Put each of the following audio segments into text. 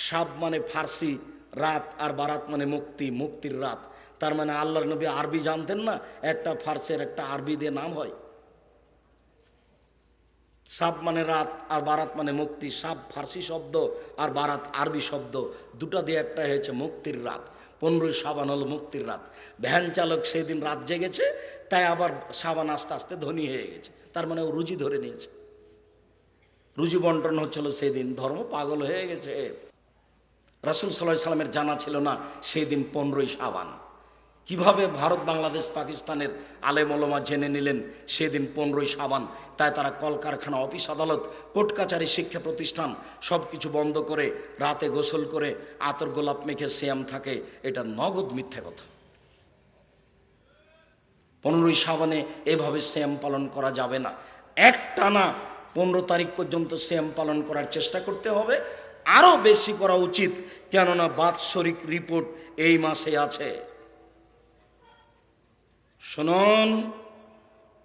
শাব মানে ফার্সি, রাত, আর বারাত মানে মুক্তি, মুক্তির রাত। তার মানে আল্লাহর নবী আরবি জানতেন না? একটা ফার্সির একটা আরবি দিয়ে নাম হয়। শাব মানে রাত আর বারাত মানে মুক্তি। শাব ফার্সি শব্দ আর বারাত আরবি শব্দ, দুটা দিয়ে একটা হয়েছে মুক্তির রাত। 15ই শাবান হলো মুক্তির রাত। ভ্যান চালক সেদিন রাত জেগেছে, তাই আবার শাবান আস্তে আস্তে ধনী হয়ে গেছে। তার মানে ও রুজি ধরে নিয়েছে, রুজি বন্টন হচ্ছিল সেদিন। ধর্ম পাগল হয়ে গেছে। রাসূল সাল্লাল্লাহু আলাইহি সাল্লামের জানা ছিল না সেদিন 15ই শাবান। কিভাবে ভারত, বাংলাদেশ, পাকিস্তানের আলেম ওলামা জেনে নিলেন সেদিন 15ই শাবান? তাই তারা কলকারখানা, অফিস আদালত, কোর্ট কাচারি, শিক্ষা প্রতিষ্ঠান সব কিছু বন্ধ করে রাতে গোসল করে আতর গোলাপ মেখে সিয়াম থাকে। এটা নগদ মিথ্যা কথা। 15ই শাবানে এভাবে সিয়াম পালন করা যাবে না। একটানা 15 তারিখ পর্যন্ত সিয়াম পালন করার চেষ্টা করতে হবে। আরও বেশি করা উচিত, কেননা বাৎসরিক রিপোর্ট এই মাসে আছে। শুনুন,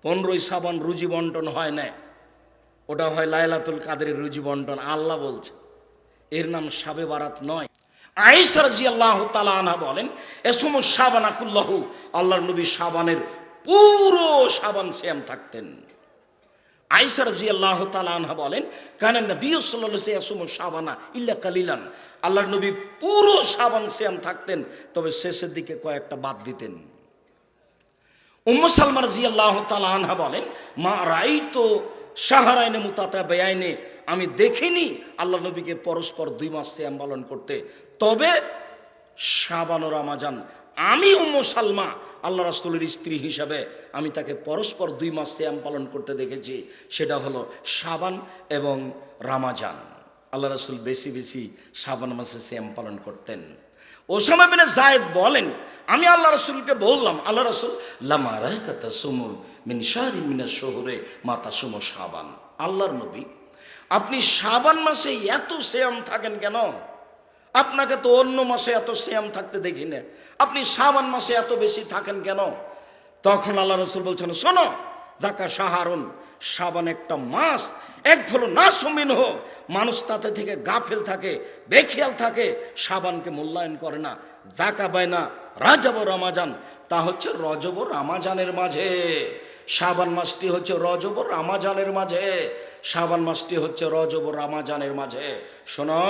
15ই শাবান রুজি বন্টন হয় না, ওটা হয় লাইলাতুল কাদরের রুজি বন্টন। আল্লাহ বলছে, এর নাম শাবে বারাত নয়। আয়েশা রাদিয়াল্লাহু তাআলা আনহা বলেন, এসমু শাবানা কুল্লাহু, আল্লাহর নবী শাবানের পুরো শাবান সিয়াম থাকতেন। আয়েশা রাদিয়াল্লাহু তাআলা আনহা বলেন, কানা নবী সাল্লাল্লাহু আলাইহি ওয়াসাল্লাম শাবানা ইল্লা কালিলান, আল্লাহর নবী পুরো শাবান সিয়াম থাকতেন, তবে শেষের দিকে কয়েকটা বাদ দিতেন। উম্মু সালমা রাদিয়াল্লাহু তাআলা আনহা বলেন, মা রাইতু শাহরাইনে মুতাতাবিয়াইনে, আমি দেখিনি আল্লাহ নবীকে পরস্পর 2 মাস সিয়াম পালন করতে, তবে শাবান ও রমাজান, আমি উম্মু সালমা আল্লাহ রাসূলের স্ত্রী হিসাবে আমি তাকে পরস্পর 2 মাস সিয়াম পালন করতে দেখেছি। সেটা হলো শাবান এবং রমাজান। আল্লাহ রাসূল বেশি বেশি শাবান মাসে সিয়াম পালন করতেন। ওসামা বিন যায়েদ বলেন, আমি আল্লাহ রাসূলকে বললাম, আল্লাহ রাসূল, লামা রায়কা তাসুমু মিন শাহরিন মিনাশ শুহুরে মা তাসুমু শাবান, আল্লাহর নবী আপনি শাবান মাসে এত সিয়াম থাকেন কেন? আপনাকে তো অন্য মাসে এত সিয়াম থাকতে দেখি না, আপনি শাবান মাসে এত বেশি থাকেন কেন? তখন আল্লাহ রাসূল বলছেন, শোনো, দাকা শাহরুন, শাবান একটা মাস, এক হলো নাসমিন হো, মানুষ তাতে থেকে গাফেল থাকে, বেখেয়াল থাকে, শাবানকে মূল্যায়ন করে না। দাকা বাইনা রাজব ও রমাজান, তা হচ্ছে রজব ও রমাজানের মাঝে। শাবান মাসটি হচ্ছে রজব ও রমাজানের মাঝে, শাবান মাসটি হচ্ছে রজব ও রমাজানের মাঝে। শোনো,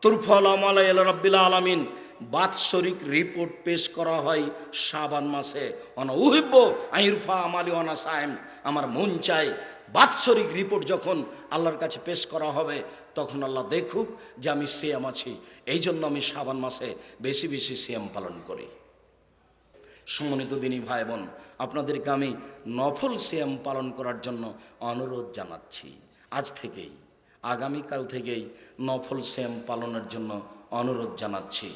তুরফল আমাল রাব্বিল আলামিন, বাৎসরিক রিপোর্ট পেশ করা হয় শাবান মাসে। অনা উহিব্ব আইরফা আমালি অনা সায়েম, আমার মন চাই বাৎসরিক রিপোর্ট যখন আল্লাহর কাছে পেশ করা হবে, তখন আল্লাহ দেখুক যে আমি সিয়াম আছি। এই জন্য আমি শাবান মাসে বেশি বেশি সিয়াম পালন করি। সম্মানিত দিনী ভাই বোন, আপনাদেরকে আমি নফল সিয়াম পালন করার জন্য অনুরোধ জানাচ্ছি। আজ থেকেই, আগামীকাল থেকেই নফল সিয়াম পালনের জন্য অনুরোধ জানাচ্ছি।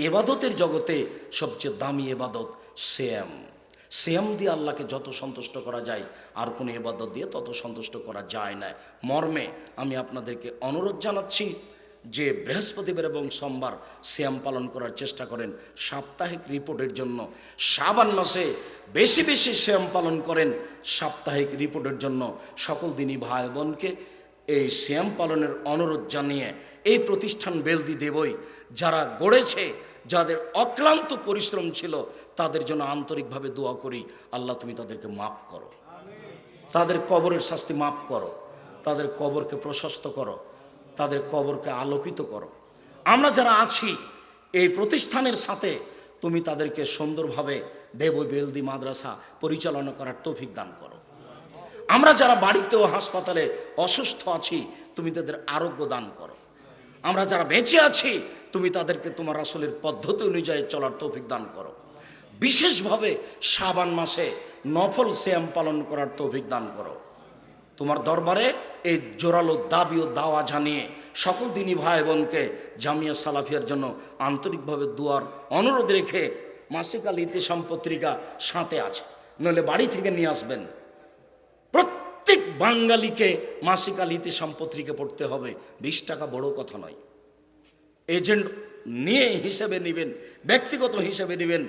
এবাদতের জগতে সবচেয়ে দামি এবাদত সিয়াম। সিয়াম দিয়ে আল্লাহকে যত সন্তুষ্ট করা যায়, আর কোনো এবাদত দিয়ে তত সন্তুষ্ট করা যায় না। মর্মে আমি আপনাদেরকে অনুরোধ জানাচ্ছি যে বৃহস্পতিবার এবং সোমবার সিয়াম পালন করার চেষ্টা করেন সাপ্তাহিক রিপোর্টের জন্য। শাবান মাসে বেশি বেশি সিয়াম পালন করেন সাপ্তাহিক রিপোর্টের জন্য। সকল দিনী ভাই বোনকে এই সিয়াম পালনের অনুরোধ জানিয়ে এই প্রতিষ্ঠান বেলদি দেবই যারা গড়েছে, যাদের অক্লান্ত পরিশ্রম ছিল, তাদের জন্য আন্তরিকভাবে দোয়া করি, আল্লাহ তুমি তাদেরকে মাফ করো, তাদের কবরের শাস্তি মাফ করো, তাদের কবরকে প্রশস্ত করো, তাদের কবরকে আলোকিত করো। আমরা যারা আছি এই প্রতিষ্ঠানের সাথে, তুমি তাদেরকে সুন্দরভাবে দেবই বেলদি মাদ্রাসা পরিচালনা করার তৌফিক দান করো। আমরা যারা বাড়িতে ও হাসপাতালে অসুস্থ আছি, তুমি তাদের আরোগ্য দান করো। আমরা যারা বেঁচে আছি, তুমি তাদেরকে তোমার রাসূলের পদ্ধতি অনুযায়ী চলার তৌফিক দান করো। বিশেষভাবে শাবান মাসে নফল সিয়াম পালন করার তৌফিক দান করো। তোমার দরবারে এই জোরালো দাবি ও দাওয়া জানিয়ে সকল দিনী ভাই বোনকে জামিয়া সালাফিয়ার জন্য আন্তরিকভাবে দুয়ার অনুরোধ রেখে, মাসিক আল ইতিসাম পত্রিকা সাথে আছে, নইলে বাড়ি থেকে নিয়ে আসবেন। প্রত্যেক বাঙালিকে মাসিক আল ইতিসাম পত্রিকা পড়তে হবে। 20 টাকা বড় কথা নয়। এজেন্ট নিয়ে হিসেবে নেবেন, ব্যক্তিগত হিসেবে নেবেন।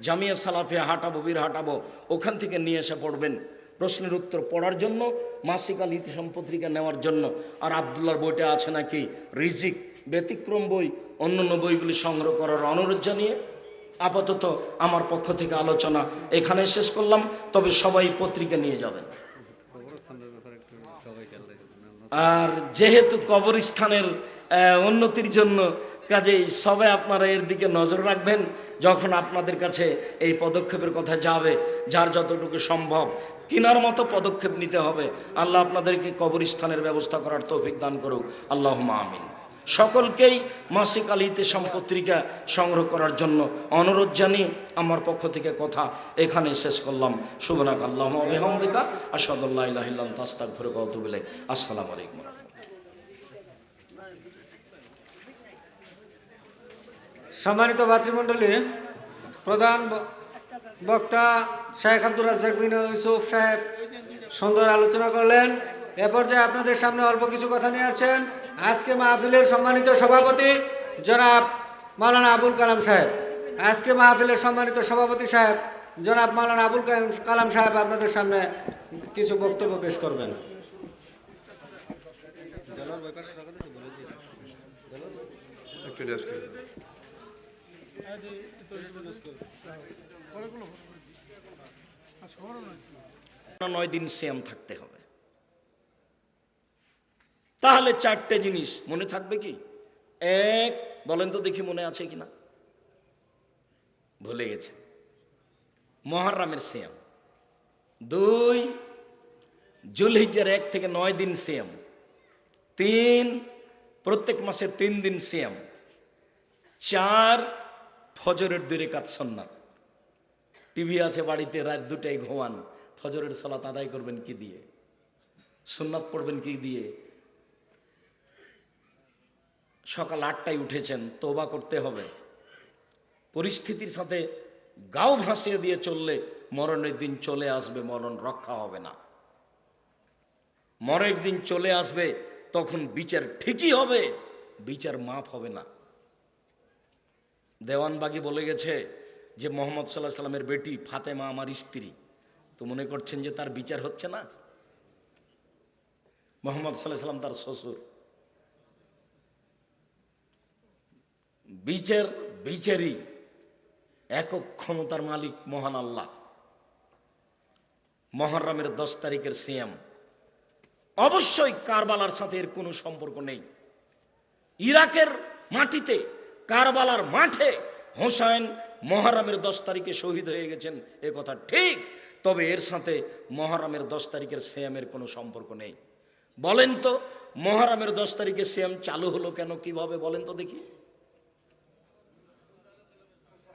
জামিয়া সালাফিয়া হাঁটাবো, বীর হাঁটাবো, ওখান থেকে নিয়ে এসে পড়বেন। প্রশ্নের উত্তর পড়ার জন্য, মাসিক আল ইতিসাম পত্রিকা নেওয়ার জন্য। আর আব্দুল্লাহর বইটা আছে নাকি রিজিক, ব্যতিক্রম বই অন্যান্য বইগুলি সংগ্রহ করার অনুরোধ জানিয়ে আপাতত আমার পক্ষ থেকে আলোচনা এখানে শেষ করলাম। তবে সবাই পত্রিকা নিয়ে যাবেন। আর যেহেতু কবরস্থানের উন্নতির জন্য কাজেই সবাই আপনারা এর দিকে নজর রাখবেন। যখন আপনাদের কাছে এই পদক্ষেপের কথা যাবে, যার যতটুকু সম্ভব কিনার মতো পদক্ষেপ নিতে হবে। আল্লাহ আপনাদেরকে কবরস্থানের ব্যবস্থা করার তৌফিক দান করুক, আল্লাহুম্মা আমিন। সকলকেই মাসিক আল ইতিসাম পত্রিকা সংগ্রহ করার জন্য অনুরোধ জানিয়ে আমার পক্ষ থেকে কথা এখানে শেষ করলাম। সুবহানাক আল্লাহুম্মা ওয়া বিহামদিকা আশহাদু আল্লা ইলাহা ইল্লা আনতা আস্তাগফিরুকা ওয়া আতুবু ইলাইক। আসসালামু আলাইকুম। সম্মানিত ভাতৃমণ্ডলী, প্রধান বক্তা শেখ আব্দুর রাজ্জাক বিন ইউসুফ সাহেব সুন্দর আলোচনা করলেন। এ পর্যায়ে আপনাদের সামনে অল্প কিছু কথা নিয়ে আসছেন আজকে মাহফিলের সম্মানিত সভাপতি জনাব মাওলানা আবুল কালাম সাহেব। আজকে মাহফিলের সম্মানিত সভাপতি সাহেব জনাব মাওলানা আবুল কালাম সাহেব আপনাদের সামনে কিছু বক্তব্য পেশ করবেন। নয় দিন সিয়াম থাকতে হবে। তাহলে চারটে জিনিস মনে থাকবে কি? এক, বলেন তো দেখি মনে আছে কিনা? ভুলে গেছে। মুহররমের সিয়াম। দুই, যুলহিজ্জার 1 থেকে 9 দিন সিয়াম। তিন, প্রত্যেক মাসে 3 দিন সিয়াম। চার, ফজরের 2 রাকাত সুন্নাত। টিভি আছে বাড়িতে, রাত 2টায় ঘুমান, ফজরের সালাত আদায় করবেন কি দিয়ে? সুন্নাত পড়বেন কি দিয়ে? সকাল 8টায় উঠেছেন, তওবা করতে হবে। পরিস্থিতির সাথে গাও ভাসিয়ে দিয়ে চললে মরণের দিন চলে আসবে, মরণ রক্ষা হবে না। মরণের দিন চলে আসবে, তখন বিচার ঠিকই হবে, বিচার মাফ হবে না। দেওয়ানবাগি বলে গেছে যে মোহাম্মদ সাল্লাল্লাহু আলাইহি সাল্লামের বেটি ফাতেমা আমার স্ত্রী, তো মনে করছেন যে তার বিচার হচ্ছে না? মোহাম্মদ সাল্লাল্লাহু আলাইহি সাল্লাম তার শ্বশুর। বিচারী একক ক্ষমতার মালিক মহান আল্লাহ। মুহররমের 10 তারিখের সিয়াম অবশ্যই কারবালার সাথে এর কোনো সম্পর্ক নেই। ইরাকের মাটিতে কারবালার মাঠে হোসাইন মুহররমের 10 তারিখে শহীদ হয়ে গেছেন, এ কথা ঠিক। তবে এর সাথে মুহররমের 10 তারিখের সিয়ামের কোনো সম্পর্ক নেই। বলেন তো মুহররমের 10 তারিখে সিয়াম চালু হলো কেন, কিভাবে বলেন তো দেখি?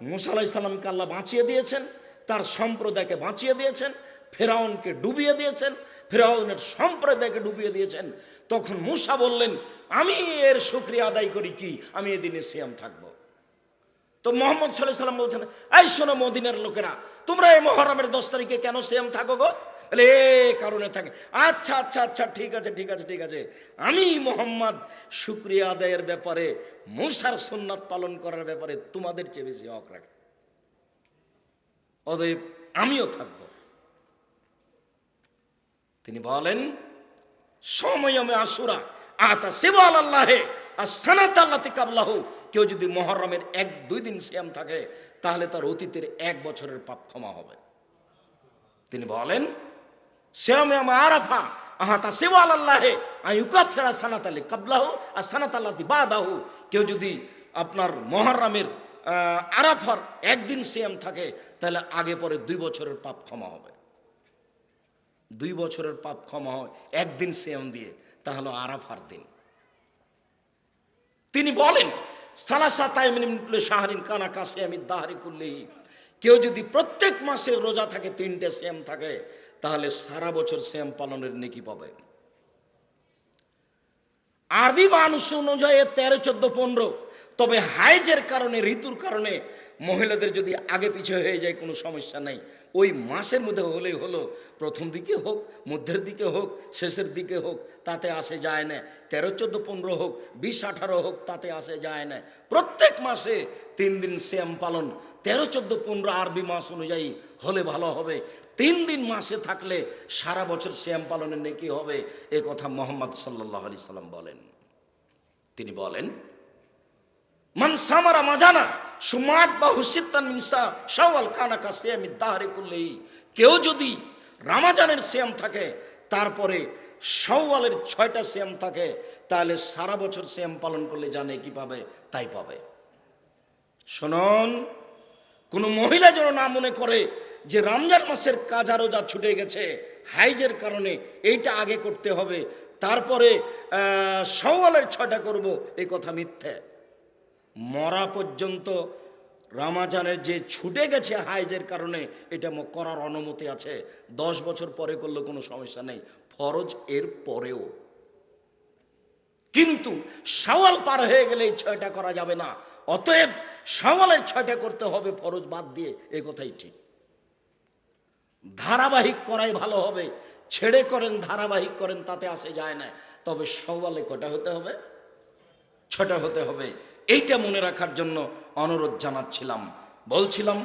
মুসা আলাইহিস সালামকে আল্লাহ বাঁচিয়ে দিয়েছেন, তার সম্প্রদায়কে বাঁচিয়ে দিয়েছেন, ফেরাউনকে ডুবিয়ে দিয়েছেন, ফেরাউনের সম্প্রদায়কে ডুবিয়ে দিয়েছেন। তখন মুসা বললেন, আমি এর শুকরিয়া আদায় করি কি, আমি এদিনে সিয়াম থাকবো। তো মুহাম্মদ সাল্লাল্লাহু আলাইহি সাল্লাম বলছেন, এই শোনো মদিনার লোকেরা, তোমরা এই মুহররমের 10 তারিখে কেন সিয়াম থাকো গো? বলে এই কারণে থাকে। আচ্ছা আচ্ছা আচ্ছা, ঠিক আছে ঠিক আছে ঠিক আছে, আমি মুহাম্মদ শুকরিয়া আদায়ের ব্যাপারে, মুসার সুন্নাত পালন করার ব্যাপারে তোমাদের চেয়ে বেশি হক রাখে, অতএব আমিও থাকব। তিনি বলেন, সময়মে আশুরা আতা সিওয়াল আল্লাহে আসসানাত আল্লাতি কাবলাহু। কেউ যদি মুহররমের 1-2 দিন সিয়াম থাকে তাহলে তার অতীতের 1 বছরের পাপ ক্ষমা হবে। তিনি বলেন, সিয়ামে আরাফা আহাতা সিওয়াল আল্লাহে আইয়ুকাফিরা সানাত আল্লাতি কাবলাহু আসসানাত আল্লাতি বাদাহু। কেউ যদি আপনার মুহররমের আরাফার 1 দিন সিয়াম থাকে তাহলে আগে পরে 2 বছরের পাপ ক্ষমা হবে। 2 বছরের পাপ ক্ষমা হয় 1 দিন সিয়াম দিয়ে, তাহলে আরাফার দিন। তিনি বলেন, সালাসা তাইমিন মিন শাহরিন কানা কাসিয়ামিদ দাহরি কুল্লিহি। কেউ যদি প্রত্যেক মাসে রোজা থাকে, 3টে সিয়াম থাকে, তাহলে সারা বছর সিয়াম পালনের নেকি পাবে। আরবি মানুষ অনুযায়ী 13, 14, 15। তবে হাইজের কারণে, ঋতুর কারণে মহিলাদের যদি আগে পিছিয়ে হয়ে যায় কোনো সমস্যা নাই, ওই মাসের মধ্যে হলেই হলো। প্রথম দিকে হোক, মধ্যের দিকে হোক, শেষের দিকে হোক, তাতে আসে যায় না। 13, 14, 15 হোক, 20, 18 হোক, তাতে আসে যায় না। প্রত্যেক মাসে 3 দিন সিয়াম পালন 13, 14, 15 আরবি মাস অনুযায়ী হলে ভালো হবে। 3 দিন মাসে থাকলে সারা বছর সিয়াম পালনের নেকি হবে, এ কথা মুহাম্মদ সাল্লাল্লাহু আলাইহি সাল্লাম বলেন। তিনি বলেন, মান সামারা মাজানা সুমাত বা হুসিতান মিনসা শাওয়াল খানা কা সিয়ামি দাহরে কুল্লি, কেউ যদি রমজানের সিয়াম থাকে তারপরে শাওয়ালের 6টা সিয়াম থাকে, তাহলে সারা বছর সিয়াম পালন করলে জানে কি পাবে, তাই পাবে। শুনুন, কোন মহিলা যেন না মনে করে যে রমজান মাসের কাজা রোজা ছুটে গেছে, হাইজের কারণে এইটা আগে করতে হবে, তারপরে শাওয়ালের 6টা করব, এই কথা মিথ্যে। মরা পর্যন্ত রমজানের যে ছুটে গেছে হাইজের কারণে, এটা করার অনুমতি আছে। 10 বছর পরে করলে কোনো সমস্যা নেই, ফরজ এর পরেও। কিন্তু শাওয়াল পার হয়ে গেলে এই 6টা করা যাবে না। অতএব শাওয়ালের 6টা করতে হবে ফরজ বাদ দিয়ে, এই কথাই ঠিক। ধারাবাহিক করাই ভালো হবে, ছেড়ে করেন ধারাবাহিক করেন তাতে আসে যায় না, তবে শাওয়ালে কটা হতে হবে, 6টা হতে হবে। এইটা মনে রাখার জন্য অনুরোধ জানাচ্ছিলাম। বলছিলাম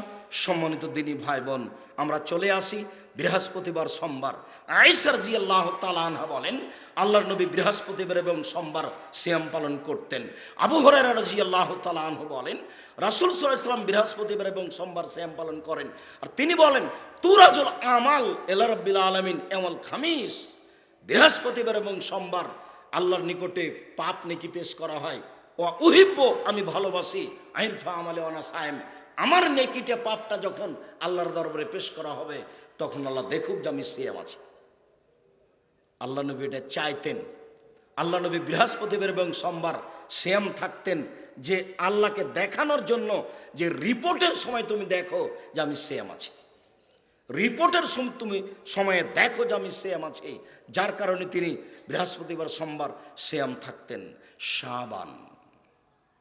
সম্মানিত দিনী ভাই বোন, আমরা চলে আসি বৃহস্পতিবার সোমবার। আয়েশা রাদিয়াল্লাহু তাআলা আনহা বলেন, আল্লাহর নবী বৃহস্পতিবার এবং সোমবার সিয়াম পালন করতেন। আবু হুরায়রা রাদিয়াল্লাহু তাআলা আনহু বলেন, রাসূল সাল্লাল্লাহু আলাইহি ওয়াসাল্লাম বৃহস্পতিবার এবং সোমবার সিয়াম পালন করেন। আর তিনি বলেন, তুরাজুল আমাল ইলা রাব্বিল আলামিন ইয়াউমুল খামিস, বৃহস্পতিবার এবং সোমবার আল্লাহর নিকটে পাপ নেকি পেশ করা হয়। ও উহিব্ব, আমি ভালোবাসি, আইরফা আমালে ওয়ানা সায়েম, আমার নেকিটা পাপটা যখন আল্লাহর দরবারে পেশ করা হবে, তখন আল্লাহ দেখুক যে আমি সিয়াম আছি। আল্লাহ নবী এটা চাইতেন। আল্লাহ নবী বৃহস্পতিবার এবং সোমবার সিয়াম থাকতেন, যে আল্লাহকে দেখানোর জন্য যে রিপোর্টের সময় তুমি দেখো যে আমি সিয়াম আছি, রিপোর্টের তুমি সময়ে দেখো যে আমি সিয়াম আছি, যার কারণে তিনি বৃহস্পতিবার সোমবার সিয়াম থাকতেন। শাবান